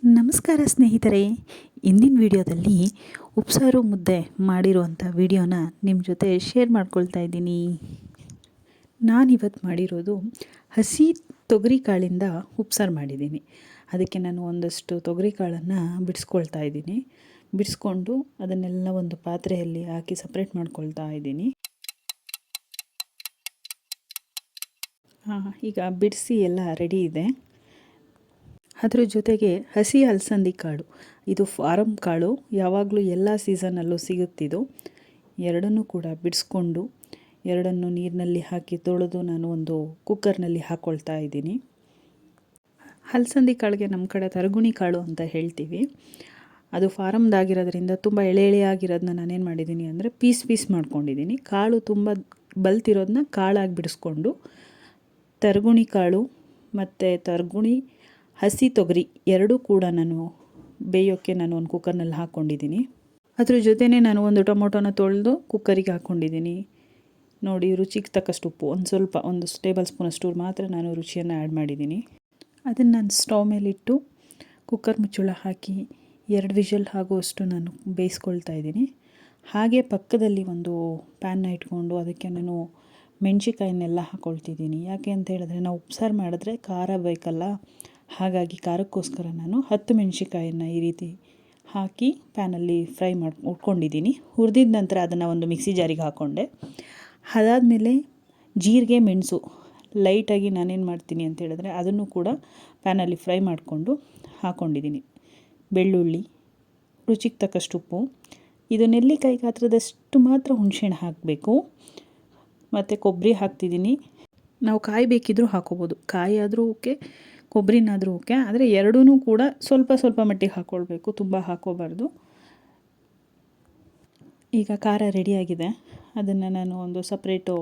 ನಮಸ್ಕಾರ ಸ್ನೇಹಿತರೆ, ಇಂದಿನ ವಿಡಿಯೋದಲ್ಲಿ ಉಪ್ಸಾರು ಮುದ್ದೆ ಮಾಡಿರುವಂಥ ವಿಡಿಯೋನ ನಿಮ್ಮ ಜೊತೆ ಶೇರ್ ಮಾಡ್ಕೊಳ್ತಾ ಇದ್ದೀನಿ. ನಾನಿವತ್ತು ಮಾಡಿರೋದು ಹಸಿ ತೊಗರಿ ಕಾಳಿಂದ ಉಪ್ಸಾರು ಮಾಡಿದ್ದೀನಿ. ಅದಕ್ಕೆ ನಾನು ಒಂದಷ್ಟು ತೊಗರಿ ಕಾಳನ್ನು ಬಿಡಿಸ್ಕೊಳ್ತಾ ಇದ್ದೀನಿ. ಬಿಡಿಸ್ಕೊಂಡು ಅದನ್ನೆಲ್ಲ ಒಂದು ಪಾತ್ರೆಯಲ್ಲಿ ಹಾಕಿ ಸಪ್ರೇಟ್ ಮಾಡ್ಕೊಳ್ತಾ ಇದ್ದೀನಿ. ಈಗ ಬಿಡಿಸಿ ಎಲ್ಲ ರೆಡಿ ಇದೆ. ಅದರ ಜೊತೆಗೆ ಹಸಿ ಅಲಸಂದಿ ಕಾಳು, ಇದು ಫಾರಮ್ ಕಾಳು, ಯಾವಾಗಲೂ ಎಲ್ಲ ಸೀಸನಲ್ಲೂ ಸಿಗುತ್ತಿದ್ದು. ಎರಡನ್ನೂ ಕೂಡ ಬಿಡಿಸ್ಕೊಂಡು ಎರಡನ್ನು ನೀರಿನಲ್ಲಿ ಹಾಕಿ ತೊಳೆದು ನಾನು ಒಂದು ಕುಕ್ಕರ್ನಲ್ಲಿ ಹಾಕ್ಕೊಳ್ತಾ ಇದ್ದೀನಿ. ಅಲಸಂದಿ ಕಾಳಿಗೆ ನಮ್ಮ ಕಡೆ ತರಗುಣಿ ಕಾಳು ಅಂತ ಹೇಳ್ತೀವಿ. ಅದು ಫಾರಮ್ದಾಗಿರೋದ್ರಿಂದ ತುಂಬ ಎಳೆ ಎಳೆಯಾಗಿರೋದನ್ನ ನಾನೇನು ಮಾಡಿದ್ದೀನಿ ಅಂದರೆ ಪೀಸ್ ಮಾಡ್ಕೊಂಡಿದ್ದೀನಿ. ಕಾಳು ತುಂಬ ಬಲ್ತಿರೋದನ್ನ ಕಾಳಾಗಿ ಬಿಡಿಸ್ಕೊಂಡು ತರಗುಣಿ ಕಾಳು ಮತ್ತು ತರಗುಣಿ ಹಸಿ ತೊಗರಿ ಎರಡೂ ಕೂಡ ನಾನು ಬೇಯೋಕ್ಕೆ ಒಂದು ಕುಕ್ಕರ್ನಲ್ಲಿ ಹಾಕ್ಕೊಂಡಿದ್ದೀನಿ. ಅದ್ರ ಜೊತೆನೇ ನಾನು ಒಂದು ಟೊಮೊಟೊನ ತೊಳೆದು ಕುಕ್ಕರಿಗೆ ಹಾಕ್ಕೊಂಡಿದ್ದೀನಿ. ನೋಡಿ, ರುಚಿಗೆ ತಕ್ಕಷ್ಟು ಉಪ್ಪು, ಒಂದು ಟೇಬಲ್ ಸ್ಪೂನಷ್ಟು ಮಾತ್ರ ನಾನು ರುಚಿಯನ್ನು ಆ್ಯಡ್ ಮಾಡಿದ್ದೀನಿ. ಅದನ್ನು ನಾನು ಸ್ಟವ್ ಮೇಲಿಟ್ಟು ಕುಕ್ಕರ್ ಮುಚ್ಚಳ ಹಾಕಿ 2 ವಿಷಲ್ ಆಗುವಷ್ಟು ನಾನು ಬೇಯಿಸ್ಕೊಳ್ತಾ ಇದ್ದೀನಿ. ಹಾಗೆ ಪಕ್ಕದಲ್ಲಿ ಒಂದು ಪ್ಯಾನ್ನ ಇಟ್ಕೊಂಡು ಅದಕ್ಕೆ ನಾನು ಮೆಣಸಿಕಾಯನ್ನೆಲ್ಲ ಹಾಕ್ಕೊಳ್ತಿದ್ದೀನಿ. ಯಾಕೆ ಅಂತ ಹೇಳಿದ್ರೆ ನಾವು ಉಪ್ಸಾರು ಮಾಡಿದ್ರೆ ಖಾರ ಬೇಕಲ್ಲ, ಹಾಗಾಗಿ ಖಾರಕ್ಕೋಸ್ಕರ ನಾನು 10 ಮೆಣಸಿಕಾಯನ್ನು ಈ ರೀತಿ ಹಾಕಿ ಪ್ಯಾನಲ್ಲಿ ಫ್ರೈ ಉಟ್ಕೊಂಡಿದ್ದೀನಿ. ಹುರಿದಿದ ನಂತರ ಅದನ್ನು ಒಂದು ಮಿಕ್ಸಿ ಜಾರಿಗೆ ಹಾಕ್ಕೊಂಡೆ. ಅದಾದಮೇಲೆ ಜೀರಿಗೆ, ಮೆಣಸು ಲೈಟಾಗಿ ನಾನೇನು ಮಾಡ್ತೀನಿ ಅಂತ ಹೇಳಿದ್ರೆ ಅದನ್ನು ಕೂಡ ಪ್ಯಾನಲ್ಲಿ ಫ್ರೈ ಮಾಡಿಕೊಂಡು ಹಾಕ್ಕೊಂಡಿದ್ದೀನಿ. ಬೆಳ್ಳುಳ್ಳಿ, ರುಚಿಗೆ ತಕ್ಕಷ್ಟು ಉಪ್ಪು, ಇದು ನೆಲ್ಲಿಕಾಯಿ ಗಾತ್ರದಷ್ಟು ಮಾತ್ರ ಹುಣಸೆಹಣ್ಣು ಹಾಕಬೇಕು. ಮತ್ತು ಕೊಬ್ಬರಿ ಹಾಕ್ತಿದ್ದೀನಿ. ನಾವು ಕಾಯಿ ಬೇಕಿದ್ದರೂ ಹಾಕೋಬೋದು, ಕಾಯಿ ಆದರೂ ಓಕೆ, ಕೊಬ್ಬರಿನಾದರೂ ಓಕೆ. ಆದರೆ ಎರಡೂ ಕೂಡ ಸ್ವಲ್ಪ ಮಟ್ಟಿಗೆ ಹಾಕ್ಕೊಳ್ಬೇಕು, ತುಂಬ ಹಾಕೋಬಾರ್ದು. ಈಗ ಖಾರ ರೆಡಿಯಾಗಿದೆ. ಅದನ್ನು ನಾನು ಒಂದು ಸಪ್ರೇಟು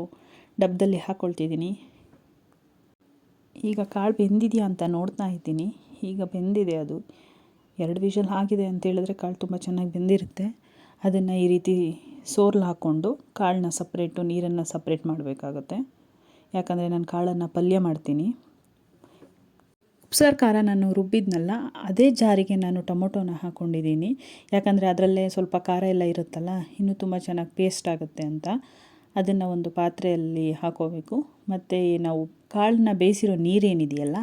ಡಬ್ಬದಲ್ಲಿ ಹಾಕ್ಕೊಳ್ತಿದ್ದೀನಿ. ಈಗ ಕಾಳು ಬೆಂದಿದೆಯಾ ಅಂತ ನೋಡ್ತಾ ಇದ್ದೀನಿ. ಈಗ ಬೆಂದಿದೆ, ಅದು 2 ವಿಷಲ್ ಆಗಿದೆ ಅಂತ ಹೇಳಿದ್ರೆ ಕಾಳು ತುಂಬ ಚೆನ್ನಾಗಿ ಬೆಂದಿರುತ್ತೆ. ಅದನ್ನು ಈ ರೀತಿ ಸೋರ್ಲು ಹಾಕ್ಕೊಂಡು ಕಾಳನ್ನ ಸಪ್ರೇಟು, ನೀರನ್ನು ಸಪ್ರೇಟ್ ಮಾಡಬೇಕಾಗುತ್ತೆ. ಯಾಕಂದರೆ ನಾನು ಕಾಳನ್ನು ಪಲ್ಯ ಮಾಡ್ತೀನಿ. ಉಪ್ಸಾರು ಖಾರ ನಾನು ರುಬ್ಬಿದ್ನಲ್ಲ, ಅದೇ ಜಾರಿಗೆ ನಾನು ಟೊಮೊಟೊನ ಹಾಕ್ಕೊಂಡಿದ್ದೀನಿ. ಯಾಕಂದರೆ ಅದರಲ್ಲೇ ಸ್ವಲ್ಪ ಖಾರ ಎಲ್ಲ ಇರುತ್ತಲ್ಲ, ಇನ್ನೂ ತುಂಬ ಚೆನ್ನಾಗಿ ಪೇಸ್ಟ್ ಆಗುತ್ತೆ ಅಂತ. ಅದನ್ನು ಒಂದು ಪಾತ್ರೆಯಲ್ಲಿ ಹಾಕೋಬೇಕು. ಮತ್ತು ನಾವು ಕಾಳನ್ನ ಬೇಯಿಸಿರೋ ನೀರೇನಿದೆಯಲ್ಲ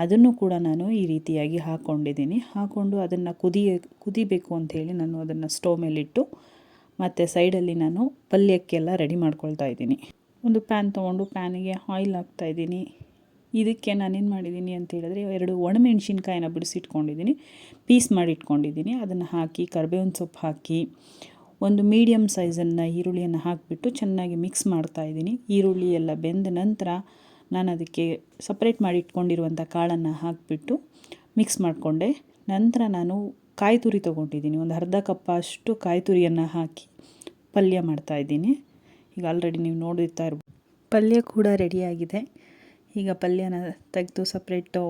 ಅದನ್ನು ಕೂಡ ನಾನು ಈ ರೀತಿಯಾಗಿ ಹಾಕ್ಕೊಂಡಿದ್ದೀನಿ. ಹಾಕ್ಕೊಂಡು ಅದನ್ನು ಕುದಿಬೇಕು ಅಂಥೇಳಿ ನಾನು ಅದನ್ನು ಸ್ಟವ್ ಮೇಲಿಟ್ಟು ಮತ್ತು ಸೈಡಲ್ಲಿ ನಾನು ಪಲ್ಯಕ್ಕೆಲ್ಲ ರೆಡಿ ಮಾಡ್ಕೊಳ್ತಾ ಇದ್ದೀನಿ. ಒಂದು ಪ್ಯಾನ್ ತೊಗೊಂಡು ಪ್ಯಾನಿಗೆ ಆಯಿಲ್ ಹಾಕ್ತಾಯಿದ್ದೀನಿ. ಇದಕ್ಕೆ ನಾನೇನು ಮಾಡಿದ್ದೀನಿ ಅಂತ ಹೇಳಿದ್ರೆ 2 ಒಣಮೆಣ್ಸಿನ್ಕಾಯಿನ ಬಿಡಿಸಿಟ್ಕೊಂಡಿದ್ದೀನಿ, ಪೀಸ್ ಮಾಡಿ ಇಟ್ಕೊಂಡಿದ್ದೀನಿ. ಅದನ್ನು ಹಾಕಿ ಕರಿಬೇವಿನ ಸೊಪ್ಪು ಹಾಕಿ ಒಂದು ಮೀಡಿಯಮ್ ಸೈಜನ್ನು ಈರುಳ್ಳಿಯನ್ನು ಹಾಕಿಬಿಟ್ಟು ಚೆನ್ನಾಗಿ ಮಿಕ್ಸ್ ಮಾಡ್ತಾಯಿದ್ದೀನಿ. ಈರುಳ್ಳಿ ಎಲ್ಲ ಬೆಂದ ನಂತರ ನಾನು ಅದಕ್ಕೆ ಸಪ್ರೇಟ್ ಮಾಡಿ ಇಟ್ಕೊಂಡಿರುವಂಥ ಕಾಳನ್ನು ಹಾಕಿಬಿಟ್ಟು ಮಿಕ್ಸ್ ಮಾಡಿಕೊಂಡೆ. ನಂತರ ನಾನು ಕಾಯಿ ತುರಿ ತೊಗೊಂಡಿದ್ದೀನಿ, ಒಂದು ಅರ್ಧ ಕಪ್ ಅಷ್ಟು ಕಾಯಿ ತುರಿಯನ್ನು ಹಾಕಿ ಪಲ್ಯ ಮಾಡ್ತಾಯಿದ್ದೀನಿ. ಈಗ ಆಲ್ರೆಡಿ ನೀವು ನೋಡುತ್ತಾ ಇರ್ಬೋದು, ಪಲ್ಯ ಕೂಡ ರೆಡಿಯಾಗಿದೆ. ಈಗ ಪಲ್ಯನ ತೆಗೆದು ಸಪ್ರೇಟು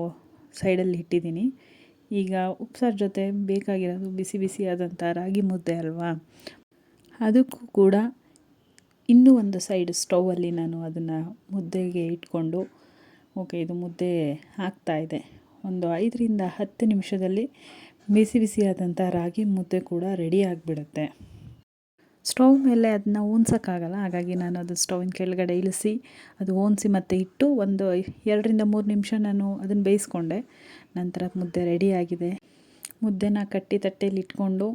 ಸೈಡಲ್ಲಿ ಇಟ್ಟಿದ್ದೀನಿ. ಈಗ ಉಪ್ಸಾರು ಜೊತೆ ಬೇಕಾಗಿರೋದು ಬಿಸಿ ಆದಂಥ ರಾಗಿ ಮುದ್ದೆ ಅಲ್ವಾ, ಅದಕ್ಕೂ ಕೂಡ ಇನ್ನೂ ಒಂದು ಸೈಡ್ ಸ್ಟೌವಲ್ಲಿ ನಾನು ಅದನ್ನು ಮುದ್ದೆಗೆ ಇಟ್ಕೊಂಡು ಇದು ಮುದ್ದೆ ಆಗ್ತಾಯಿದೆ. ಒಂದು 5ರಿಂದ 10 ನಿಮಿಷದಲ್ಲಿ ಬಿಸಿಯಾದಂಥ ರಾಗಿ ಮುದ್ದೆ ಕೂಡ ರೆಡಿ ಆಗಿಬಿಡುತ್ತೆ. ಸ್ಟವ್ ಮೇಲೆ ಅದನ್ನ ಓನ್ಸೋಕ್ಕಾಗಲ್ಲ, ಹಾಗಾಗಿ ನಾನು ಅದು ಸ್ಟವಿನ ಕೆಳಗಡೆ ಇಳಿಸಿ ಅದು ಓನ್ಸಿ ಮತ್ತು ಇಟ್ಟು ಒಂದು 2ರಿಂದ 3 ನಿಮಿಷ ನಾನು ಅದನ್ನು ಬೇಯಿಸ್ಕೊಂಡೆ. ನಂತರ ಮುದ್ದೆ ರೆಡಿಯಾಗಿದೆ. ಮುದ್ದೆನ ಕಟ್ಟಿ ತಟ್ಟೆಯಲ್ಲಿ ಇಟ್ಕೊಂಡು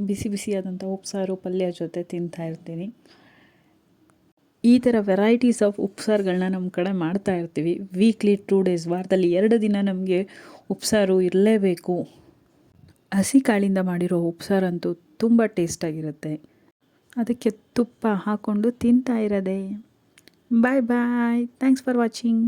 ಬಿಸಿಯಾದಂಥ ಉಪ್ಸಾರು ಪಲ್ಯ ಜೊತೆ ತಿಂತಾಯಿರ್ತೀನಿ. ಈ ಥರ ವೆರೈಟೀಸ್ ಆಫ್ ಉಪ್ಸಾರುಗಳನ್ನ ನಮ್ಮ ಕಡೆ ಮಾಡ್ತಾಯಿರ್ತೀವಿ. ವೀಕ್ಲಿ 2 ಡೇಸ್, ವಾರದಲ್ಲಿ 2 ದಿನ ನಮಗೆ ಉಪ್ಸಾರು ಇರಲೇಬೇಕು. ಹಸಿ ಕಾಳಿಂದ ಮಾಡಿರೋ ಉಪ್ಸಾರಂತೂ ತುಂಬ ಟೇಸ್ಟಾಗಿರುತ್ತೆ. ಅದಕ್ಕೆ ತುಪ್ಪ ಹಾಕ್ಕೊಂಡು ತಿಂತಾ ಇರೋದೆ. ಬಾಯ್. Thanks for watching.